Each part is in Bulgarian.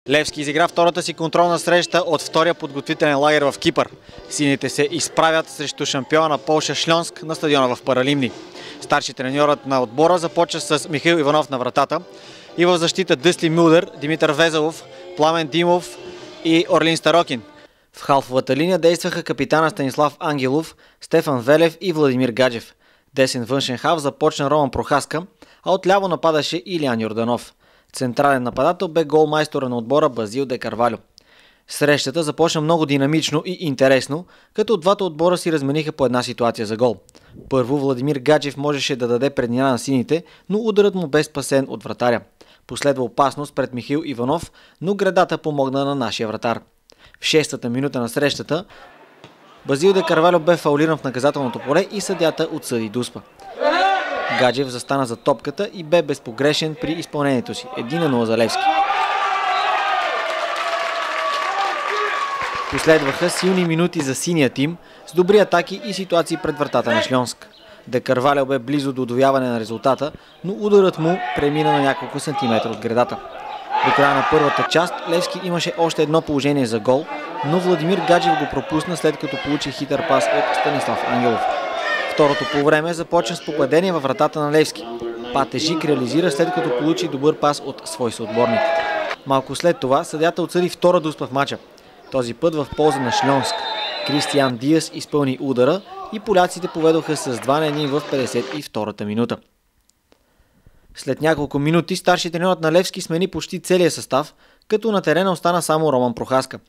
Левски изигра втората си контролна среща от втория подготвителен лагер в Кипър. Сините се изправят срещу шампиона на Полша Шльонск на стадиона в Паралимни. Старши треньорът на отбора започва с Михаил Иванов на вратата и в защита Дъсли Мюлдер, Димитър Везелов, Пламен Димов и Орлин Старокин. В халфовата линия действаха капитана Станислав Ангелов, Стефан Велев и Владимир Гаджев. Десен външен халф започна Роман Прохаска, а отляво нападаше Илиян Йорданов. Централен нападател бе голмайстора на отбора Базил де Карвалю. Срещата започна много динамично и интересно, като двата отбора си размениха по една ситуация за гол. Първо Владимир Гаджев можеше да даде преднина на сините, но ударът му бе спасен от вратаря. Последва опасност пред Михаил Иванов, но гредата помогна на нашия вратар. В 6-та минута на срещата Базил де Карвалю бе фаулиран в наказателното поле и съдията отсъди дуспа. Гаджев застана за топката и бе безпогрешен при изпълнението си. 1-0 за Левски. Последваха силни минути за синия тим с добри атаки и ситуации пред вратата на Шльонск. Де Карвалю бе близо до удвояване на резултата, но ударът му премина на няколко сантиметра от гредата. До края на първата част Левски имаше още едно положение за гол, но Владимир Гаджев го пропусна, след като получи хитър пас от Станислав Ангелов. Второто полувреме започна с попадение във вратата на Левски. Патежик реализира, след като получи добър пас от свой съотборник. Малко след това съдията отсъди втора дуспа в мача. Този път в полза на Шльонск. Кристиан Диас изпълни удара и поляците поведоха с 2-1 в 52-та минута. След няколко минути старши треньорът на Левски смени почти целия състав, като на терена остана само Роман Прохаска.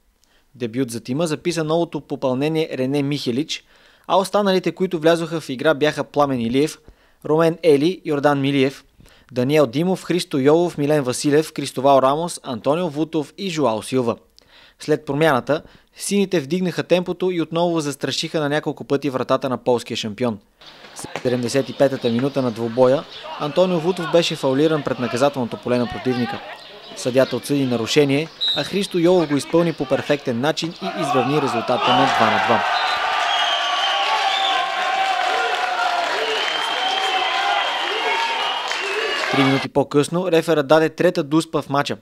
Дебют за тима записа новото попълнение Рене Михелич, а останалите, които влязоха в игра, бяха Пламен Илиев, Румен Ели, Йордан Милиев, Даниел Димов, Христо Йолов, Милен Василев, Кристовал Рамос, Антонио Вутов и Жоао Силва. След промяната, сините вдигнаха темпото и отново застрашиха на няколко пъти вратата на полския шампион. В 75-та минута на двубоя Антонио Вутов беше фаулиран пред наказателното поле на противника. Съдията отсъди нарушение, а Христо Йолов го изпълни по перфектен начин и изравни резултата на 2-2. 3 минути по-късно реферът даде трета дуспа в мача.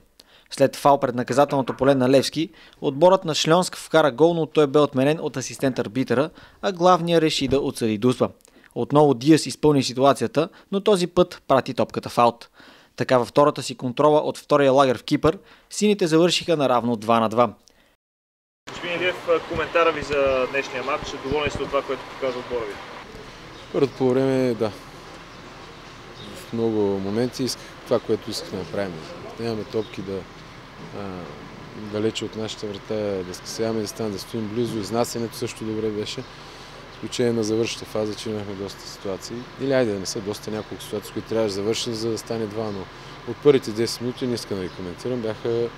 След фал пред наказателното поле на Левски, отборът на Шльонск вкара гол, но той бе отменен от асистент-арбитъра, а главният реши да отсъди дуспа. Отново Диас изпълни ситуацията, но този път прати топката в аут. Така във втората си контрола от втория лагер в Кипър, сините завършиха наравно 2-2. Господин Илиев, коментара ви за днешния матч. Доволни сте от това, което показва отбора ви? Първото по време, да. В много моменти исках това, което исках да направим. Нямаме топки далече от нашата врата, да скъсяваме дистанция, да стоим близо. Изнасянето също добре беше. Изключение на завършната фаза, че имахме доста ситуации. Или айде да не са доста, няколко ситуации, които трябваше да завършим, за да стане 2-0. От първите 10 минути, не искам да ги коментирам, бяха,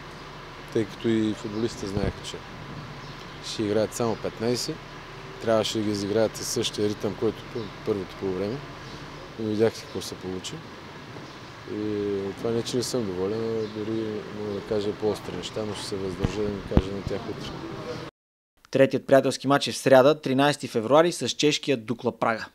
тъй като и футболистите знаеха, че ще играят само 15. Трябваше да ги изиграят със същия ритъм, който първото по време. Но видяхте какво се получи. И това не, че не съм доволен, но дори мога да кажа по-остри неща, но ще се въздържа да ми кажа на тях утре. Третият приятелски матч е в сряда, 13 февруари, с чешкия Дукла Прага.